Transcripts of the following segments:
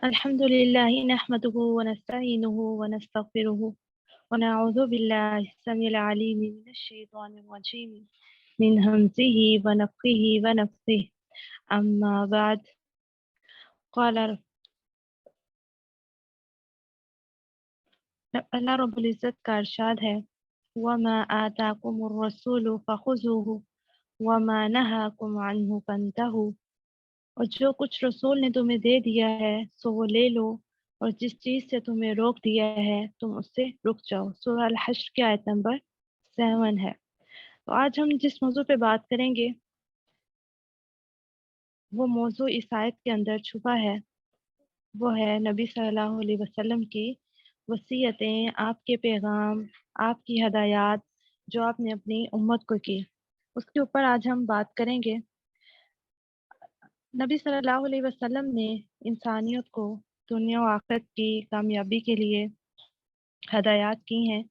الحمد لله نحمده ونستعينه ونستغفره ونعوذ بالله السميع العليم من الشيطان الرجيم من همزه ونفخه ونفثه أما بعد قال اللہ رب العزت کا ارشاد ہے وَمَا آتَاكُمُ الرَّسُولُ فَخُذُوهُ وَمَا نَهَاكُمْ عَنْهُ فَانْتَهُوا، اور جو کچھ رسول نے تمہیں دے دیا ہے سو وہ لے لو، اور جس چیز سے تمہیں روک دیا ہے تم اس سے رک جاؤ۔ سورہ الحشر کی آیت نمبر 7 ہے۔ تو آج ہم جس موضوع پہ بات کریں گے وہ موضوع اس آیت کے اندر چھپا ہے، وہ ہے نبی صلی اللہ علیہ وسلم کی وصیتیں، آپ کے پیغام، آپ کی ہدایات جو آپ نے اپنی امت کو کی، اس کے اوپر آج ہم بات کریں گے۔ نبی صلی اللہ علیہ وسلم نے انسانیت کو دنیا و آخرت کی کامیابی کے لیے ہدایات کی ہیں،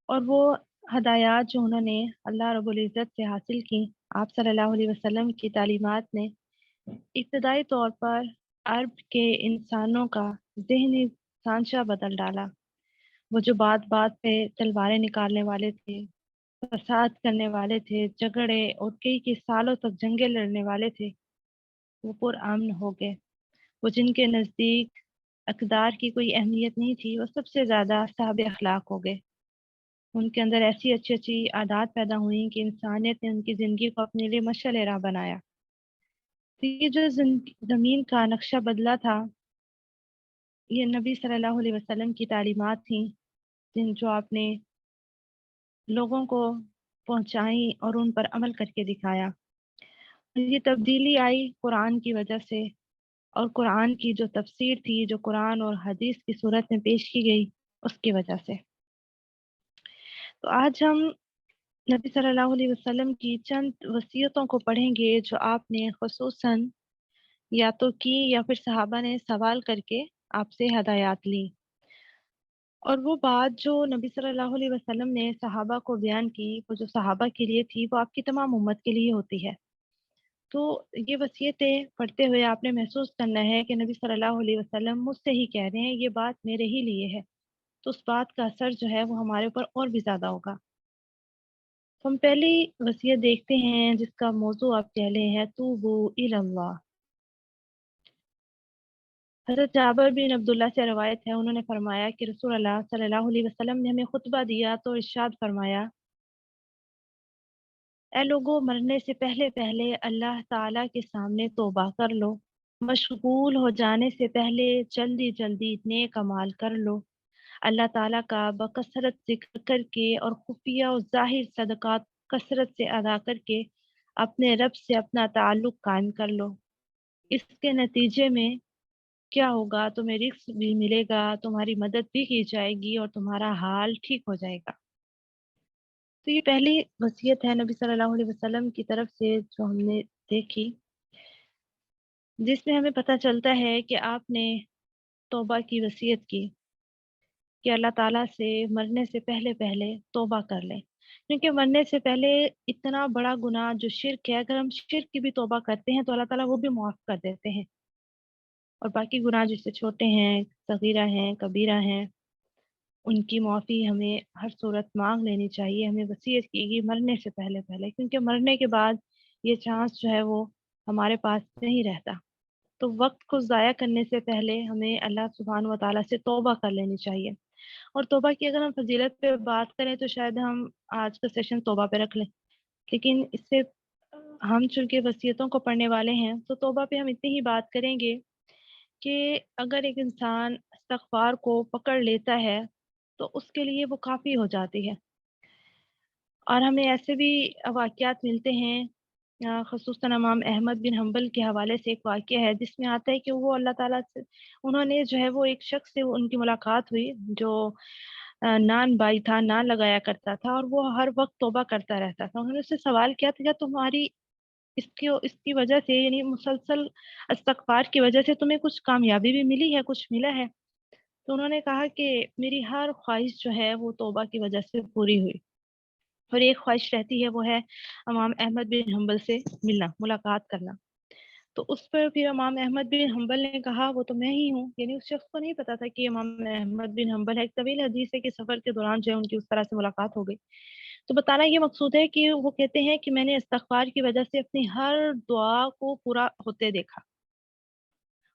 اور وہ ہدایات جو انہوں نے اللہ رب العزت سے حاصل کی، آپ صلی اللہ علیہ وسلم کی تعلیمات نے ابتدائی طور پر عرب کے انسانوں کا ذہنی سانچہ بدل ڈالا۔ وہ جو بات بات پہ تلواریں نکالنے والے تھے، فساد کرنے والے تھے، جھگڑے اور کئی سالوں تک جنگیں لڑنے والے تھے، وہ پرامن ہو گئے۔ وہ جن کے نزدیک اقدار کی کوئی اہمیت نہیں تھی، وہ سب سے زیادہ صاحب اخلاق ہو گئے۔ ان کے اندر ایسی اچھی اچھی عادات پیدا ہوئیں کہ انسانیت نے ان کی زندگی کو اپنے لیے مشعل راہ بنایا۔ تو یہ جو زمین کا نقشہ بدلا تھا، یہ نبی صلی اللہ علیہ وسلم کی تعلیمات تھیں، جن جو آپ نے لوگوں کو پہنچائیں اور ان پر عمل کر کے دکھایا۔ یہ تبدیلی آئی قرآن کی وجہ سے، اور قرآن کی جو تفسیر تھی، جو قرآن اور حدیث کی صورت میں پیش کی گئی، اس کی وجہ سے۔ تو آج ہم نبی صلی اللہ علیہ وسلم کی چند وصیتوں کو پڑھیں گے جو آپ نے خصوصاً یا تو کی یا پھر صحابہ نے سوال کر کے آپ سے ہدایات لی، اور وہ بات جو نبی صلی اللہ علیہ وسلم نے صحابہ کو بیان کی، وہ جو صحابہ کے لیے تھی وہ آپ کی تمام امت کے لیے ہوتی ہے۔ تو یہ وصیتیں پڑھتے ہوئے آپ نے محسوس کرنا ہے کہ نبی صلی اللہ علیہ وسلم مجھ سے ہی کہہ رہے ہیں، یہ بات میرے ہی لیے ہے، تو اس بات کا اثر جو ہے وہ ہمارے اوپر اور بھی زیادہ ہوگا۔ تو ہم پہلی وصیت دیکھتے ہیں جس کا موضوع آپ کہہ لے ہیں توبو الی اللہ۔ حضرت جابر بن عبداللہ سے روایت ہے، انہوں نے فرمایا کہ رسول اللہ صلی اللہ علیہ وسلم نے ہمیں خطبہ دیا تو ارشاد فرمایا، اے لوگوں، مرنے سے پہلے پہلے اللہ تعالیٰ کے سامنے توبہ کر لو، مشغول ہو جانے سے پہلے جلدی جلدی نیک اعمال کر لو، اللہ تعالیٰ کا بکثرت ذکر کر کے اور خفیہ و ظاہر صدقات کثرت سے ادا کر کے اپنے رب سے اپنا تعلق قائم کر لو۔ اس کے نتیجے میں کیا ہوگا؟ تمہیں رزق بھی ملے گا، تمہاری مدد بھی کی جائے گی، اور تمہارا حال ٹھیک ہو جائے گا۔ تو یہ پہلی وصیت ہے نبی صلی اللہ علیہ وسلم کی طرف سے جو ہم نے دیکھی، جس میں ہمیں پتہ چلتا ہے کہ آپ نے توبہ کی وصیت کی کہ اللہ تعالیٰ سے مرنے سے پہلے پہلے توبہ کر لیں، کیونکہ مرنے سے پہلے اتنا بڑا گناہ جو شرک ہے، اگر ہم شرک کی بھی توبہ کرتے ہیں تو اللہ تعالیٰ وہ بھی معاف کر دیتے ہیں، اور باقی گناہ جس سے چھوٹے ہیں، صغیرہ ہیں، کبیرہ ہیں، ان کی معافی ہمیں ہر صورت مانگ لینی چاہیے۔ ہمیں وصیت کی گئی مرنے سے پہلے پہلے، کیونکہ مرنے کے بعد یہ چانس جو ہے وہ ہمارے پاس نہیں رہتا۔ تو وقت کو ضائع کرنے سے پہلے ہمیں اللہ سبحانہ و تعالیٰ سے توبہ کر لینی چاہیے۔ اور توبہ کی اگر ہم فضیلت پہ بات کریں تو شاید ہم آج کا سیشن توبہ پہ رکھ لیں، لیکن اس سے ہم چونکہ وصیتوں کو پڑھنے والے ہیں تو توبہ پہ ہم اتنی ہی بات کریں گے کہ اگر ایک انسان استغفار کو پکڑ لیتا ہے تو اس کے لیے وہ کافی ہو جاتی ہے۔ اور ہمیں ایسے بھی واقعات ملتے ہیں، خصوصاً امام احمد بن حنبل کے حوالے سے ایک واقعہ ہے جس میں آتا ہے کہ وہ اللہ تعالیٰ سے انہوں نے جو ہے وہ ایک شخص سے ان کی ملاقات ہوئی جو نان بائی تھا، نان لگایا کرتا تھا، اور وہ ہر وقت توبہ کرتا رہتا تھا۔ انہوں نے اس سے سوال کیا تھا، کیا تمہاری اس کی وجہ سے، یعنی مسلسل استغفار کی وجہ سے تمہیں کچھ کامیابی بھی ملی ہے، کچھ ملا ہے؟ تو انہوں نے کہا کہ میری ہر خواہش جو ہے وہ توبہ کی وجہ سے پوری ہوئی، اور ایک خواہش رہتی ہے وہ ہے امام احمد بن حنبل سے ملنا، ملاقات کرنا۔ تو اس پر پھر امام احمد بن حنبل نے کہا وہ تو میں ہی ہوں، یعنی اس شخص کو نہیں پتا تھا کہ امام احمد بن حنبل ہے۔ ایک طویل حدیث ہے کہ سفر کے دوران جو ہے ان کی اس طرح سے ملاقات ہو گئی۔ تو بتانا یہ مقصود ہے کہ وہ کہتے ہیں کہ میں نے استغفار کی وجہ سے اپنی ہر دعا کو پورا ہوتے دیکھا،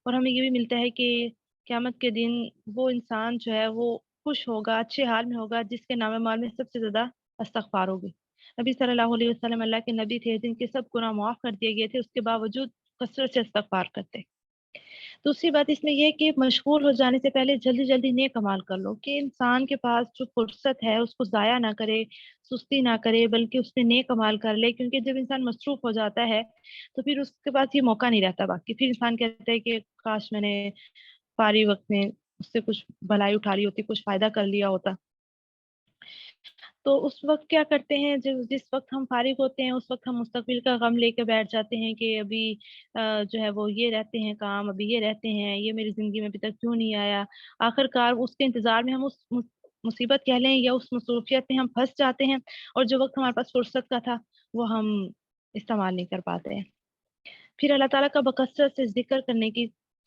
اور ہمیں یہ بھی ملتا ہے کہ قیامت کے دن وہ انسان جو ہے وہ خوش ہوگا، اچھے حال میں ہوگا جس کے نام مال میں سب سے زیادہ استغفار ہوگی۔ نبی صلی اللہ علیہ وسلم اللہ کے نبی تھے جن کے سب گناہ معاف کر دیے گئے تھے، اس کے باوجود کثرت سے استغفار کرتے۔ دوسری بات اس میں یہ کہ مشغول ہو جانے سے پہلے جلدی جلدی نیک عمل کر لو، کہ انسان کے پاس جو فرصت ہے اس کو ضائع نہ کرے، سستی نہ کرے، بلکہ اس میں نیک عمل کر لے، کیونکہ جب انسان مصروف ہو جاتا ہے تو پھر اس کے پاس یہ موقع نہیں رہتا باقی، پھر انسان کہتا ہے کہ کاش میں نے فارغ وقت میں اس سے کچھ بھلائی اٹھا لی ہوتی، کچھ فائدہ کر لیا ہوتا۔ تو اس وقت کیا کرتے ہیں، جس وقت ہم فارغ ہوتے ہیں اس وقت ہم مستقبل کا غم لے کے بیٹھ جاتے ہیں کہ ابھی جو ہے وہ یہ رہتے ہیں کام، ابھی یہ رہتے ہیں، یہ میری زندگی میں ابھی تک کیوں نہیں آیا۔ آخر کار اس کے انتظار میں ہم اس مصیبت کہہ لیں یا اس مصروفیت میں ہم پھنس جاتے ہیں، اور جو وقت ہمارے پاس فرصت کا تھا وہ ہم استعمال نہیں کر پاتے ہیں۔ پھر اللہ تعالیٰ کا بکثرت سے ذکر کرنے کی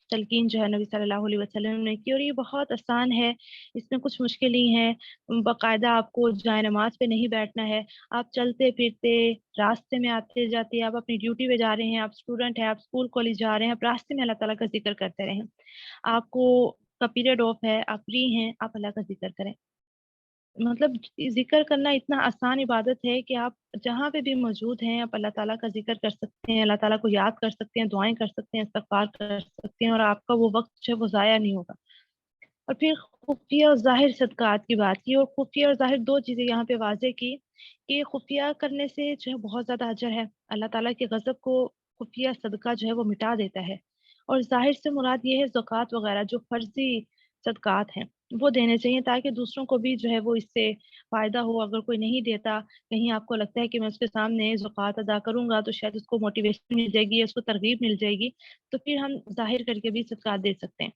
تلقین جو ہے نبی صلی اللہ علیہ وسلم نے کی، اور یہ بہت آسان ہے، اس میں کچھ مشکل ہی ہے۔ باقاعدہ آپ کو جائے نماز پہ نہیں بیٹھنا ہے، آپ چلتے پھرتے راستے میں آتے جاتے، آپ اپنی ڈیوٹی پہ جا رہے ہیں، آپ اسٹوڈنٹ ہیں، آپ اسکول کالج جا رہے ہیں، آپ راستے میں اللہ تعالیٰ کا ذکر کرتے رہیں۔ آپ کو کا پیریڈ آف ہے، آپ فری ہیں، آپ اللہ کا ذکر کریں۔ مطلب ذکر کرنا اتنا آسان عبادت ہے کہ آپ جہاں پہ بھی موجود ہیں آپ اللہ تعالیٰ کا ذکر کر سکتے ہیں، اللہ تعالیٰ کو یاد کر سکتے ہیں، دعائیں کر سکتے ہیں، استغفار کر سکتے ہیں، اور آپ کا وہ وقت جو ہے وہ ضائع نہیں ہوگا۔ اور پھر خفیہ اور ظاہر صدقات کی بات کی، اور خفیہ اور ظاہر دو چیزیں یہاں پہ واضح کی کہ خفیہ کرنے سے جو ہے بہت زیادہ اجر ہے، اللہ تعالیٰ کے غضب کو خفیہ صدقہ جو ہے وہ مٹا دیتا ہے۔ اور ظاہر سے مراد یہ ہے زکوٰۃ وغیرہ جو فرضی صدقات ہیں وہ دینے چاہیے، تاکہ دوسروں کو بھی جو ہے وہ اس سے فائدہ ہو۔ اگر کوئی نہیں دیتا، کہیں آپ کو لگتا ہے کہ میں اس کے سامنے زکوٰۃ ادا کروں گا تو شاید اس کو موٹیویشن مل جائے گی، اس کو ترغیب مل جائے گی، تو پھر ہم ظاہر کر کے بھی صدقات دے سکتے ہیں۔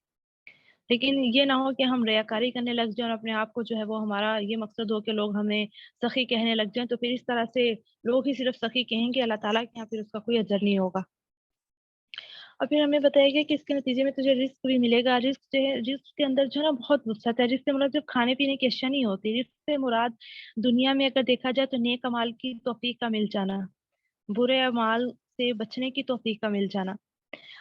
لیکن یہ نہ ہو کہ ہم ریاکاری کرنے لگ جائیں اور اپنے آپ کو جو ہے وہ ہمارا یہ مقصد ہو کہ لوگ ہمیں سخی کہنے لگ جائیں، تو پھر اس طرح سے لوگ ہی صرف سخی کہیں گے، اللہ تعالیٰ کے یہاں پھر اس کا کوئی اجر نہیں ہوگا۔ اور پھر ہمیں بتایا گیا کہ اس کے نتیجے میں تجھے رزق بھی ملے گا۔ رزق جو ہے، رزق کے اندر جو ہے نا بہت وسعت ہے۔ رزق سے مراد جو کھانے پینے کی اشیاء نہیں ہوتی، رزق سے مراد دنیا میں اگر دیکھا جائے تو نیک اعمال کی توفیق کا مل جانا، برے اعمال سے بچنے کی توفیق کا مل جانا،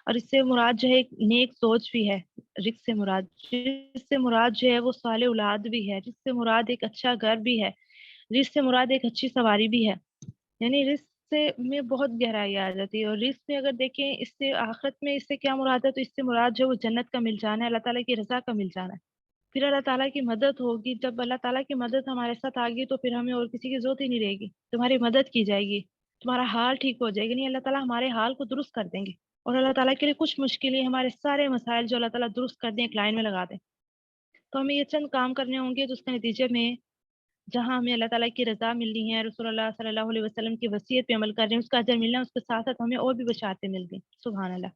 اور اس سے مراد جو ہے ایک نیک سوچ بھی ہے۔ رزق سے مراد، رزق سے مراد جو ہے وہ صالح اولاد بھی ہے، رزق سے مراد ایک اچھا گھر بھی ہے، رزق سے مراد ایک اچھی سواری بھی ہے۔ یعنی رزق سے میں بہت گہرائی آ جاتی ہے، اور رزق میں اگر دیکھیں اس سے آخرت میں اس سے کیا مراد ہے، تو اس سے مراد جو ہے وہ جنت کا مل جانا ہے، اللہ تعالیٰ کی رضا کا مل جانا ہے۔ پھر اللہ تعالیٰ کی مدد ہوگی، جب اللہ تعالیٰ کی مدد ہمارے ساتھ آ گئی تو پھر ہمیں اور کسی کی ضرورت ہی نہیں رہے گی، تمہاری مدد کی جائے گی، تمہارا حال ٹھیک ہو جائے گا، نہیں اللہ تعالیٰ ہمارے حال کو درست کر دیں گے، اور اللہ تعالیٰ کے لیے کچھ مشکلیں ہمارے سارے مسائل جو اللہ تعالیٰ درست کر دیں ایک لائن میں لگا دیں۔ تو ہمیں یہ چند کام کرنے ہوں گے، تو اس کے نتیجے میں جہاں ہمیں اللہ تعالیٰ کی رضا ملنی ہے، رسول اللہ صلی اللہ علیہ وسلم کی وصیت پہ عمل کر رہے ہیں، اس کا اجر ملنا ہے، اس کے ساتھ ساتھ ہمیں اور بھی بشارتیں مل گئی، سبحان اللہ۔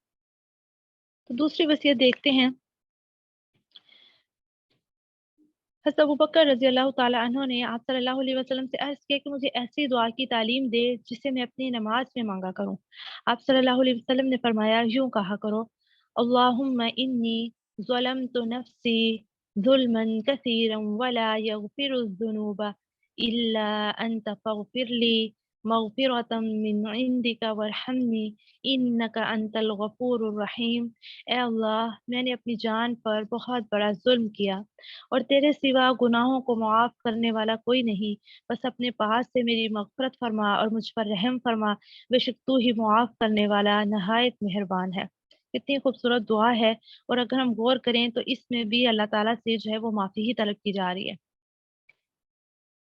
تو دوسری وصیت دیکھتے ہیں۔ حضرت ابوبکر رضی اللہ تعالیٰ عنہ نے آپ صلی اللہ علیہ وسلم سے عرض کیا کہ مجھے ایسی دعا کی تعلیم دے جسے میں اپنی نماز میں مانگا کروں۔ آپ صلی اللہ علیہ وسلم نے فرمایا یوں کہا کرو، اللہم انی ظلمت نفسی ظلما کثیرا ولا یغفر الذنوب الا انت فاغفر لی مغفرة من عندك وارحمنی انک انت الغفور الرحیم۔ اے اللہ، میں نے اپنی جان پر بہت بڑا ظلم کیا، اور تیرے سوا گناہوں کو معاف کرنے والا کوئی نہیں، بس اپنے پاس سے میری مغفرت فرما اور مجھ پر رحم فرما، بے شک تو ہی معاف کرنے والا نہایت مہربان ہے۔ کتنی خوبصورت دعا ہے، اور اگر ہم غور کریں تو اس میں بھی اللہ تعالیٰ سے جو ہے وہ معافی ہی طلب کی جا رہی ہے،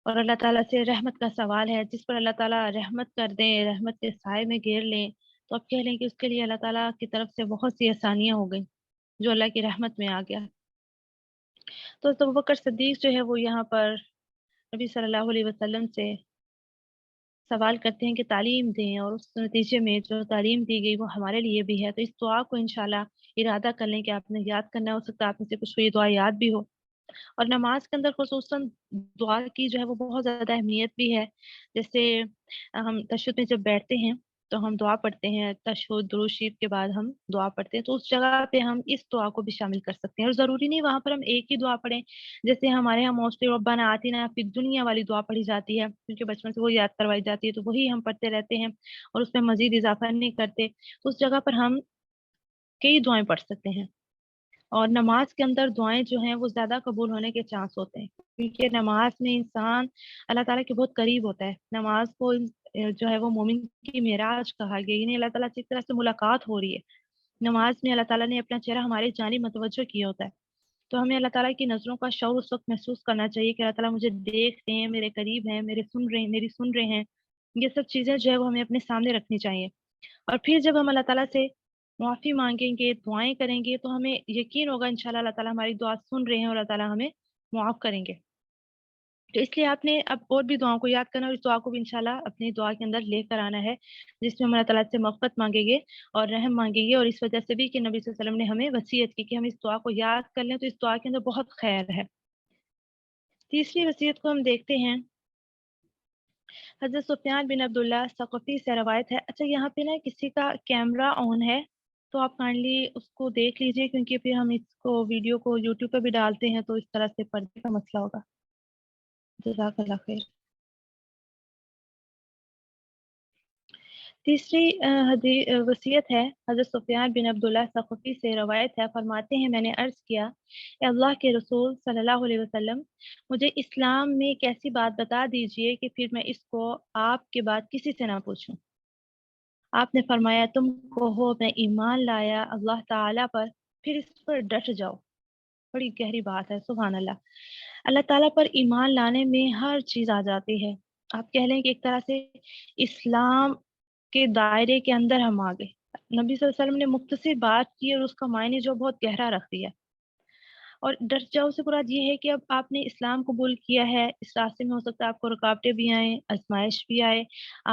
اور اللہ تعالیٰ سے رحمت کا سوال ہے۔ جس پر اللہ تعالیٰ رحمت کر دیں، رحمت کے سائے میں گھیر لیں، تو اب کہہ لیں کہ اس کے لیے اللہ تعالیٰ کی طرف سے بہت سی آسانیاں ہو گئیں جو اللہ کی رحمت میں آ گیا۔ تو ابوبکر صدیق جو ہے وہ یہاں پر نبی صلی اللہ علیہ وسلم سے سوال کرتے ہیں کہ تعلیم دیں، اور اس نتیجے میں جو تعلیم دی گئی وہ ہمارے لیے بھی ہے۔ تو اس دعا کو انشاءاللہ ارادہ کر لیں کہ آپ نے یاد کرنا، ہو سکتا ہے آپ میں سے کچھ کو یہ دعا یاد بھی ہو۔ اور نماز کے اندر خصوصاً دعا کی جو ہے وہ بہت زیادہ اہمیت بھی ہے۔ جیسے ہم تشہد میں جب بیٹھتے ہیں تو ہم دعا پڑھتے ہیں، تشہد درود شریف کے بعد ہم دعا پڑھتے ہیں، تو اس جگہ پہ ہم اس دعا کو بھی شامل کر سکتے ہیں، اور ضروری نہیں وہاں پر ہم ایک ہی دعا پڑھیں، جیسے ہمارے یہاں موسٹلی ربنا آتنا فی الدنیا والی دعا پڑھی جاتی ہے، کیونکہ بچپن سے وہ یاد کروائی جاتی ہے، تو وہی ہم پڑھتے رہتے ہیں اور اس میں مزید اضافہ نہیں کرتے، تو اس جگہ پر ہم کئی دعائیں پڑھ سکتے ہیں۔ اور نماز کے اندر دعائیں جو ہیں وہ زیادہ قبول ہونے کے چانس ہوتے ہیں، کیونکہ نماز میں انسان اللہ تعالیٰ کے بہت قریب ہوتا ہے۔ نماز کو جو ہے وہ مومن کی معراج کہا گیا، یعنی اللہ تعالیٰ سے ایک طرح سے ملاقات ہو رہی ہے۔ نماز میں اللہ تعالیٰ نے اپنا چہرہ ہماری جانب متوجہ کیا ہوتا ہے، تو ہمیں اللہ تعالیٰ کی نظروں کا شعور اس وقت محسوس کرنا چاہیے کہ اللہ تعالیٰ مجھے دیکھ رہے ہیں، میرے قریب ہیں، میری سن رہے ہیں۔ یہ سب چیزیں جو ہے وہ ہمیں اپنے سامنے رکھنی چاہیے، اور پھر جب ہم اللہ تعالیٰ سے معافی مانگیں گے، دعائیں کریں گے، تو ہمیں یقین ہوگا انشاءاللہ اللہ تعالیٰ ہماری دعا سن رہے ہیں اور اللہ تعالیٰ ہمیں معاف کریں گے۔ تو اس لیے آپ نے اب اور بھی دعاؤں کو یاد کرنا، اور اس دعا کو بھی انشاءاللہ اپنی دعا کے اندر لے کر آنا ہے، جس میں ہم اللہ تعالیٰ سے مغفرت مانگیں گے اور رحم مانگیں گے، اور اس وجہ سے بھی کہ نبی صلی اللہ علیہ وسلم نے ہمیں وصیت کی کہ ہم اس دعا کو یاد کر لیں، تو اس دعا کے اندر بہت خیر ہے۔ تیسری وصیت کو ہم دیکھتے ہیں، حضرت سفیان بن عبداللہ ثقفی سے روایت ہے۔ اچھا یہاں پہ نا کسی کا کیمرہ آن ہے، تو آپ کائنڈلی اس کو دیکھ لیجئے، کیونکہ پھر ہم اس کو ویڈیو کو یوٹیوب پہ بھی ڈالتے ہیں، تو اس طرح سے پردے کا مسئلہ ہوگا۔ جزاک اللہ خیر۔ تیسری وصیت ہے، حضرت سفیان بن عبداللہ ثقفی سے روایت ہے، فرماتے ہیں میں نے عرض کیا، اے اللہ کے رسول صلی اللہ علیہ وسلم، مجھے اسلام میں ایک ایسی بات بتا دیجئے کہ پھر میں اس کو آپ کے بعد کسی سے نہ پوچھوں۔ آپ نے فرمایا، تم کہو میں ایمان لایا اللہ تعالیٰ پر، پھر اس پر ڈٹ جاؤ۔ بڑی گہری بات ہے، سبحان اللہ۔ اللہ تعالیٰ پر ایمان لانے میں ہر چیز آ جاتی ہے۔ آپ کہہ لیں کہ ایک طرح سے اسلام کے دائرے کے اندر ہم آ گئے۔ نبی صلی اللہ علیہ وسلم نے مختصر بات کی اور اس کا معنی جو بہت گہرا رکھ دیا۔ اور ڈر جاؤ سے مراد یہ ہے کہ اب آپ نے اسلام قبول کیا ہے، اس راستے میں ہو سکتا ہے آپ کو رکاوٹیں بھی آئیں، آزمائش بھی آئے،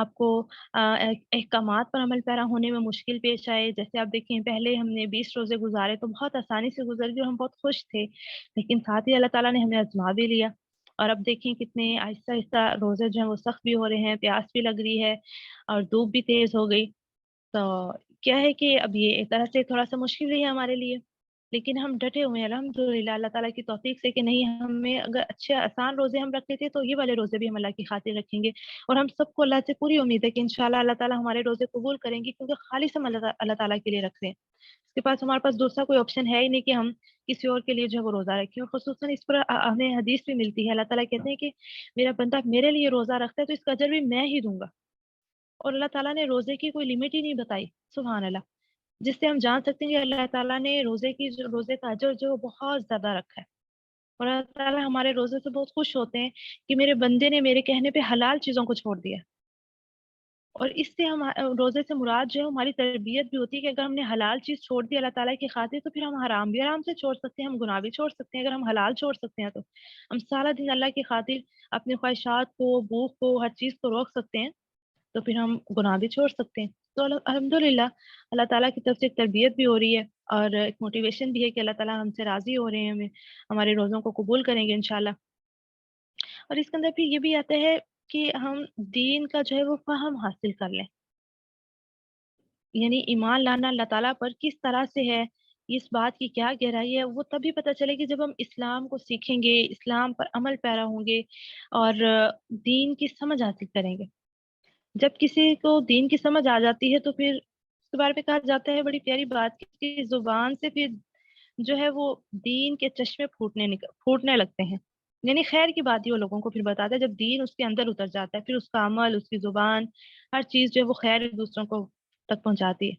آپ کو احکامات پر عمل پیرا ہونے میں مشکل پیش آئے۔ جیسے آپ دیکھیں، پہلے ہم نے 20 روزے گزارے تو بہت آسانی سے گزر گئے، ہم بہت خوش تھے، لیکن ساتھ ہی اللہ تعالیٰ نے ہمیں آزما بھی لیا، اور اب دیکھیں کتنے آہستہ آہستہ روزے جو ہیں وہ سخت بھی ہو رہے ہیں، پیاس بھی لگ رہی ہے اور دھوپ بھی تیز ہو گئی۔ تو کیا ہے کہ اب یہ ایک طرح سے تھوڑا سا مشکل ہی ہے ہمارے لیے، لیکن ہم ڈٹے ہوئے ہیں الحمدللہ اللہ تعالیٰ کی توفیق سے کہ نہیں، ہمیں اگر اچھے آسان روزے ہم رکھتے تھے تو یہ والے روزے بھی ہم اللہ کی خاطر رکھیں گے، اور ہم سب کو اللہ سے پوری امید ہے کہ انشاءاللہ اللہ تعالیٰ ہمارے روزے قبول کریں گے، کیونکہ خالص ہم اللہ تعالیٰ کے لیے رکھ رہے ہیں۔ اس کے پاس ہمارے پاس دوسرا کوئی آپشن ہے ہی نہیں کہ ہم کسی اور کے لیے جو ہے وہ روزہ رکھیں، اور خصوصاً اس پر ہمیں حدیث بھی ملتی ہے، اللہ تعالیٰ کہتے ہیں کہ میرا بندہ میرے لیے روزہ رکھتا ہے تو اس کا اجر بھی میں ہی دوں گا، اور اللہ تعالیٰ نے روزے کی کوئی لمٹ ہی نہیں بتائی، سبحان اللہ، جس سے ہم جان سکتے ہیں کہ اللہ تعالیٰ نے روزے کا اجر جو بہت زیادہ رکھا ہے، اور اللہ تعالیٰ ہمارے روزے سے بہت خوش ہوتے ہیں کہ میرے بندے نے میرے کہنے پہ حلال چیزوں کو چھوڑ دیا، اور اس سے ہم روزے سے مراد جو ہے ہماری تربیت بھی ہوتی ہے کہ اگر ہم نے حلال چیز چھوڑ دی اللہ تعالیٰ کی خاطر، تو پھر ہم حرام بھی آرام سے چھوڑ سکتے ہیں، ہم گناہ بھی چھوڑ سکتے ہیں، اگر ہم حلال چھوڑ سکتے ہیں تو ہم سارا دن اللہ کی خاطر اپنی خواہشات کو، بھوک کو، ہر چیز کو روک سکتے ہیں، تو پھر ہم گناہ بھی چھوڑ سکتے ہیں۔ تو الحمدللہ اللہ تعالیٰ کی طرف سے ایک تربیت بھی ہو رہی ہے، اور ایک موٹیویشن بھی ہے کہ اللہ تعالیٰ ہم سے راضی ہو رہے ہیں، ہمارے روزوں کو قبول کریں گے انشاءاللہ۔ اور اس کے اندر پھر یہ بھی آتا ہے کہ ہم دین کا جو ہے وہ فہم حاصل کر لیں، یعنی ایمان لانا اللہ تعالیٰ پر کس طرح سے ہے، اس بات کی کیا گہرائی ہے، وہ تبھی پتہ چلے گی جب ہم اسلام کو سیکھیں گے، اسلام پر عمل پیرا ہوں گے، اور دین کی سمجھ حاصل کریں گے۔ جب کسی کو دین کی سمجھ آ جاتی ہے تو پھر اس کے بارے میں کہا جاتا ہے، بڑی پیاری بات، کہ زبان سے پھر جو ہے وہ دین کے چشمے پھوٹنے لگتے ہیں، یعنی خیر کی بات ہی وہ لوگوں کو پھر بتاتا ہے، جب دین اس کے اندر اتر جاتا ہے، پھر اس کا عمل، اس کی زبان، ہر چیز جو ہے وہ خیر دوسروں کو تک پہنچاتی ہے۔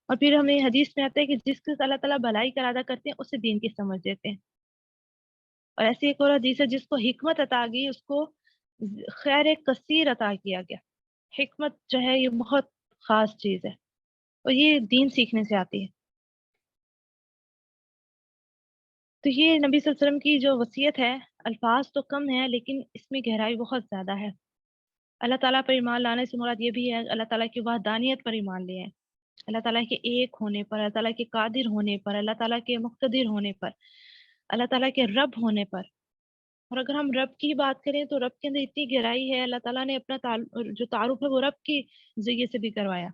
اور پھر ہمیں حدیث میں آتا ہے کہ جس کے اللہ تعالیٰ بھلائی کا ارادہ کرتے ہیں اسے دین کی سمجھ دیتے ہیں، اور ایسی ایک اور حدیث ہے، جس کو حکمت عطا گئی اس کو خیر کثیر عطا کیا گیا۔ حکمت جو ہے یہ بہت خاص چیز ہے، اور یہ دین سیکھنے سے آتی ہے۔ تو یہ نبی صلی اللہ علیہ وسلم کی جو وصیت ہے، الفاظ تو کم ہیں لیکن اس میں گہرائی بہت زیادہ ہے۔ اللہ تعالیٰ پر ایمان لانے سے مراد یہ بھی ہے اللہ تعالیٰ کی وحدانیت پر ایمان لے ہیں، اللہ تعالیٰ کے ایک ہونے پر، اللہ تعالیٰ کے قادر ہونے پر، اللہ تعالیٰ کے مقتدر ہونے پر، اللہ تعالیٰ کے رب ہونے پر، اور اگر ہم رب کی بات کریں تو رب کے اندر اتنی گہرائی ہے، اللہ تعالیٰ نے اپنا جو تعارف ہے وہ رب کے ذریعے سے بھی کروایا۔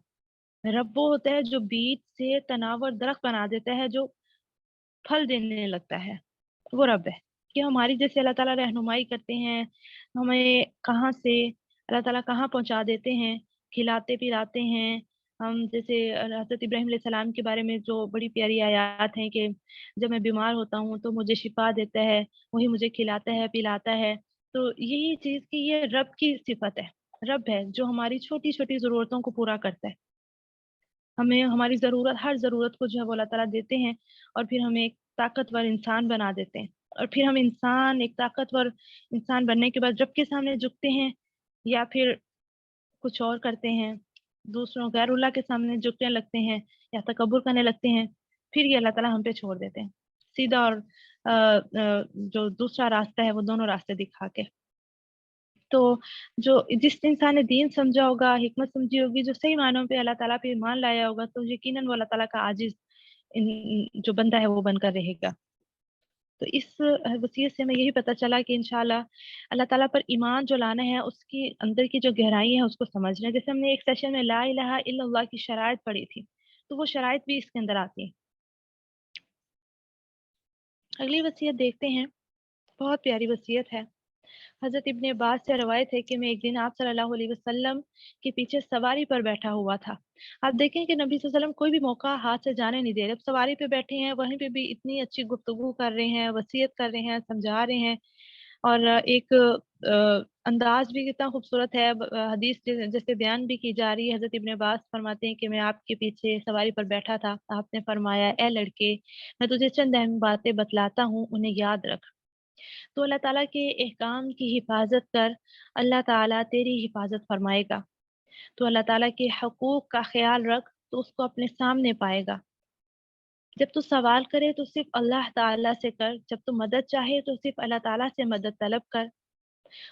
رب وہ ہوتا ہے جو بیج سے تناور درخت بنا دیتا ہے، جو پھل دینے لگتا ہے، وہ رب ہے۔ کہ ہماری جیسے اللہ تعالیٰ رہنمائی کرتے ہیں، ہمیں کہاں سے اللہ تعالیٰ کہاں پہنچا دیتے ہیں، کھلاتے پلاتے ہیں۔ ہم جیسے حضرت ابراہیم علیہ السلام کے بارے میں جو بڑی پیاری آیات ہیں کہ جب میں بیمار ہوتا ہوں تو مجھے شفا دیتا ہے، وہی مجھے کھلاتا ہے پلاتا ہے۔ تو یہی چیز کہ یہ رب کی صفت ہے، رب ہے جو ہماری چھوٹی چھوٹی ضرورتوں کو پورا کرتا ہے۔ ہمیں ہماری ضرورت، ہر ضرورت کو جو ہے وہ اللہ تعالیٰ دیتے ہیں، اور پھر ہمیں ایک طاقتور انسان بنا دیتے ہیں۔ اور پھر ہم انسان، ایک طاقتور انسان بننے کے بعد رب کے سامنے جھکتے ہیں یا پھر کچھ اور کرتے ہیں، دوسروں غیر اللہ کے سامنے جھکنے لگتے ہیں یا تکبر کرنے لگتے ہیں، پھر یہ اللہ تعالیٰ ہم پہ چھوڑ دیتے ہیں سیدھا اور جو دوسرا راستہ ہے وہ دونوں راستے دکھا کے۔ تو جو جس انسان نے دین سمجھا ہوگا، حکمت سمجھی ہوگی، جو صحیح معنوں پہ اللہ تعالیٰ پہ ایمان لایا ہوگا، تو یقیناً وہ اللہ تعالیٰ کا عاجز جو بندہ ہے وہ بن کر رہے گا۔ تو اس وصیت سے ہمیں یہی پتہ چلا کہ انشاءاللہ اللہ تعالیٰ پر ایمان جو لانا ہے، اس کی اندر کی جو گہرائی ہے اس کو سمجھنا ہے۔ جیسے ہم نے ایک سیشن میں لا الہ الا اللہ کی شرائط پڑھی تھی، تو وہ شرائط بھی اس کے اندر آتی ہیں۔ اگلی وصیت دیکھتے ہیں، بہت پیاری وصیت ہے۔ حضرت ابن عباس سے روایت ہے کہ میں ایک دن آپ صلی اللہ علیہ وسلم کے پیچھے سواری پر بیٹھا ہوا تھا۔ آپ دیکھیں کہ نبی صلی اللہ علیہ وسلم کوئی بھی موقع ہاتھ سے جانے نہیں دے رہے، اب سواری پہ بیٹھے ہیں، وہیں پہ بھی اتنی اچھی گفتگو کر رہے ہیں، وصیت کر رہے ہیں، سمجھا رہے ہیں، اور ایک انداز بھی کتنا خوبصورت ہے۔ حدیث جیسے بیان بھی کی جا رہی ہے، حضرت ابن عباس فرماتے ہیں کہ میں آپ کے پیچھے سواری پر بیٹھا تھا، آپ نے فرمایا اے لڑکے، میں تجھے چند اہم باتیں بتلاتا ہوں، انہیں یاد رکھ۔ تو اللہ تعالیٰ کے احکام کی حفاظت کر، اللہ تعالیٰ تیری حفاظت فرمائے گا۔ تو اللہ تعالیٰ کے حقوق کا خیال رکھ تو اس کو اپنے سامنے پائے گا۔ جب تو سوال کرے تو صرف اللہ تعالیٰ سے کر، جب تو مدد چاہے تو صرف اللہ تعالیٰ سے مدد طلب کر،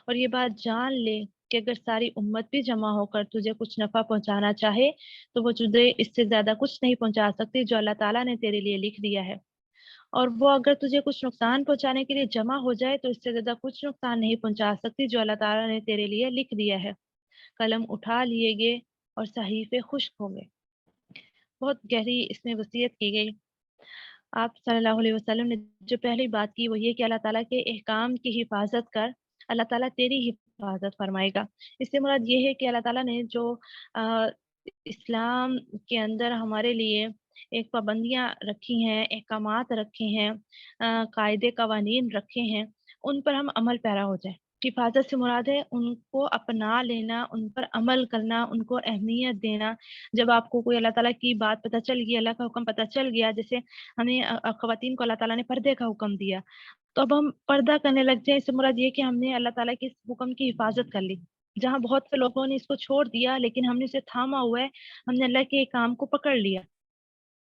اور یہ بات جان لے کہ اگر ساری امت بھی جمع ہو کر تجھے کچھ نفع پہنچانا چاہے تو وہ تجھے اس سے زیادہ کچھ نہیں پہنچا سکتی جو اللہ تعالیٰ نے تیرے لیے لکھ دیا ہے، اور وہ اگر تجھے کچھ نقصان پہنچانے کے لیے جمع ہو جائے تو اس سے زیادہ کچھ نقصان نہیں پہنچا سکتی جو اللہ تعالیٰ نے تیرے لیے لکھ دیا ہے۔ قلم اٹھا لیے گئے اور صحیفے خشک ہو گئے۔ بہت گہری اس میں وصیت کی گئی۔ آپ صلی اللہ علیہ وسلم نے جو پہلی بات کی وہ یہ کہ اللہ تعالیٰ کے احکام کی حفاظت کر، اللہ تعالیٰ تیری حفاظت فرمائے گا۔ اس سے مراد یہ ہے کہ اللہ تعالیٰ نے جو اسلام کے اندر ہمارے لیے ایک پابندیاں رکھی ہیں، احکامات رکھے ہیں، قاعدے قوانین رکھے ہیں، ان پر ہم عمل پیرا ہو جائیں۔ حفاظت سے مراد ہے ان کو اپنا لینا، ان پر عمل کرنا، ان کو اہمیت دینا۔ جب آپ کو کوئی اللہ تعالیٰ کی بات پتہ چل گئی، اللہ کا حکم پتہ چل گیا، جیسے ہمیں خواتین کو اللہ تعالیٰ نے پردے کا حکم دیا، تو اب ہم پردہ کرنے لگ جائیں، اس سے مراد یہ کہ ہم نے اللہ تعالیٰ کے اس حکم کی حفاظت کر لی۔ جہاں بہت سے لوگوں نے اس کو چھوڑ دیا لیکن ہم نے اسے تھاما ہوا ہے، ہم نے اللہ کے کام کو پکڑ لیا۔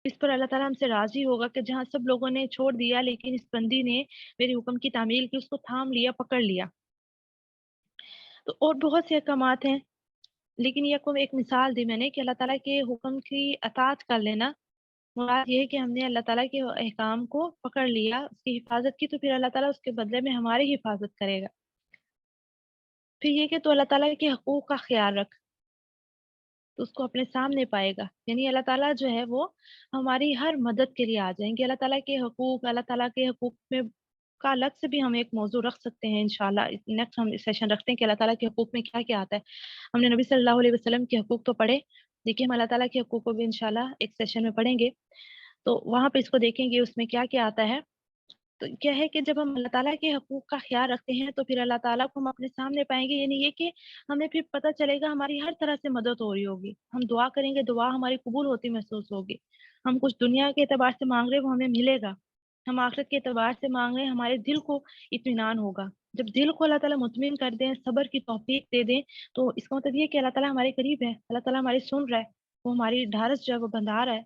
اس پر اللہ تعالیٰ ہم سے راضی ہوگا کہ جہاں سب لوگوں نے چھوڑ دیا لیکن اس بندی نے میرے حکم کی تعمیل کی، اس کو تھام لیا، پکڑ لیا۔ تو اور بہت سے احکامات ہیں، لیکن یہ کو ایک مثال دی میں نے کہ اللہ تعالیٰ کے حکم کی اطاعت کر لینا، مراد یہ ہے کہ ہم نے اللہ تعالیٰ کے احکام کو پکڑ لیا، اس کی حفاظت کی، تو پھر اللہ تعالیٰ اس کے بدلے میں ہماری حفاظت کرے گا۔ پھر یہ کہ تو اللہ تعالیٰ کے حقوق کا خیال رکھ تو اس کو اپنے سامنے پائے گا، یعنی اللہ تعالیٰ جو ہے وہ ہماری ہر مدد کے لیے آ جائیں گے۔ اللہ تعالیٰ کے حقوق، اللہ تعالیٰ کے حقوق میں کا الگ سے بھی ہم ایک موضوع رکھ سکتے ہیں انشاءاللہ۔ نیکسٹ ہم سیشن رکھتے ہیں کہ اللہ تعالیٰ کے حقوق میں کیا کیا آتا ہے۔ ہم نے نبی صلی اللہ علیہ وسلم کے حقوق تو پڑھے، دیکھیے ہم اللہ تعالیٰ کے حقوق کو بھی انشاءاللہ ایک سیشن میں پڑھیں گے، تو وہاں پہ اس کو دیکھیں گے اس میں کیا کیا آتا ہے۔ تو کیا ہے کہ جب ہم اللہ تعالیٰ کے حقوق کا خیال رکھتے ہیں تو پھر اللہ تعالیٰ کو ہم اپنے سامنے پائیں گے، یعنی یہ کہ ہمیں پھر پتہ چلے گا ہماری ہر طرح سے مدد ہو رہی ہوگی، ہم دعا کریں گے، دعا ہماری قبول ہوتی محسوس ہوگی، ہم کچھ دنیا کے اعتبار سے مانگ رہے وہ ہمیں ملے گا، ہم آخرت کے اعتبار سے مانگ رہے ہیں ہمارے دل کو اطمینان ہوگا۔ جب دل کو اللہ تعالیٰ مطمئن کر دیں، صبر کی توفیق دے دیں، تو اس کا مطلب یہ کہ اللہ تعالیٰ ہمارے قریب ہے، اللہ تعالیٰ ہماری سن رہا ہے، وہ ہماری ڈھارس جو ہے وہ بندھا رہا ہے۔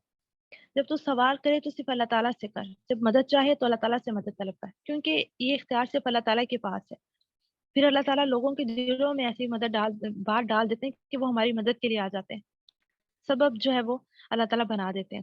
جب تو سوال کرے تو صرف اللہ تعالیٰ سے کر، جب مدد چاہے تو اللہ تعالیٰ سے مدد طلب کر، کیونکہ یہ اختیار صرف اللہ تعالیٰ کے پاس ہے۔ پھر اللہ تعالیٰ لوگوں کے دلوں میں ایسی مدد بات ڈال دیتے ہیں کہ وہ ہماری مدد کے لیے آ جاتے ہیں، سبب جو ہے وہ اللہ تعالیٰ بنا دیتے ہیں۔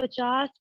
50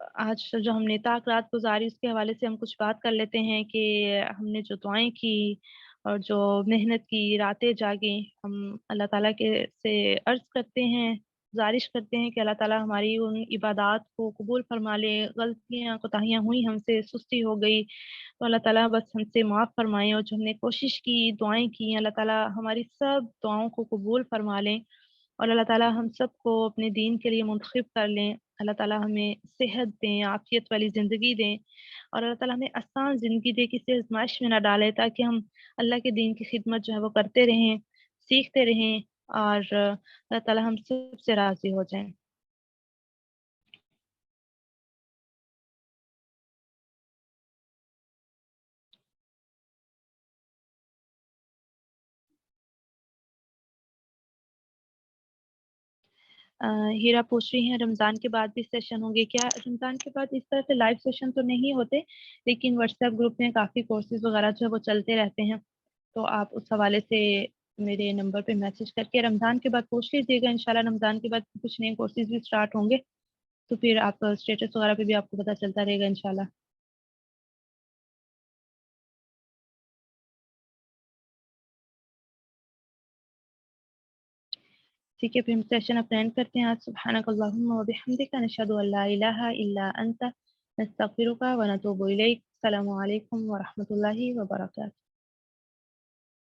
آج جو ہم نے طاق رات گزاری اس کے حوالے سے ہم کچھ بات کر لیتے ہیں کہ ہم نے جو دعائیں کی اور جو محنت کی، راتیں جاگیں، ہم اللہ تعالیٰ کے سے عرض کرتے ہیں، گزارش کرتے ہیں کہ اللہ تعالیٰ ہماری ان عبادات کو قبول فرما لے۔ غلطیاں کوتاہیاں ہوئیں ہم سے، سستی ہو گئی تو اللہ تعالیٰ بس ہم سے معاف فرمائیں، اور جو ہم نے کوشش کی، دعائیں کی، اللہ تعالیٰ ہماری سب دعاؤں کو قبول فرما لیں، اور اللہ تعالیٰ ہم سب کو اپنے دین کے لیے منتخب کر لیں۔ اللہ تعالیٰ ہمیں صحت دیں، عافیت والی زندگی دیں، اور اللہ تعالیٰ ہمیں آسان زندگی دے، کسی آزمائش میں نہ ڈالے، تاکہ ہم اللہ کے دین کی خدمت جو ہے وہ کرتے رہیں، سیکھتے رہیں، اور اللہ تعالیٰ ہم سب سے راضی ہو جائیں۔ ہیرا پوچھ رہی ہیں رمضان کے بعد بھی سیشن ہوں گے کیا؟ رمضان کے بعد اس طرح سے لائیو سیشن تو نہیں ہوتے، لیکن واٹس ایپ گروپ میں کافی کورسز وغیرہ جو ہے وہ چلتے رہتے ہیں، تو آپ اس حوالے سے میرے نمبر پہ میسج کر کے رمضان کے بعد پوچھ لیجیے گا۔ انشاءاللہ رمضان کے بعد کچھ نئے کورسز بھی اسٹارٹ ہوں گے، تو پھر آپ اسٹیٹس وغیرہ پہ بھی آپ کو پتہ چلتا رہے گا انشاءاللہ۔ ٹھیک ہے، پھر ہم سیشن اپلینڈ کرتے ہیں آج۔ سبحانک اللہم و بحمدک، نشہد ان لا الہ الا انت، نستغفرک و نتوب الیک۔ السلام علیکم و رحمۃ اللہ وبرکاتہ۔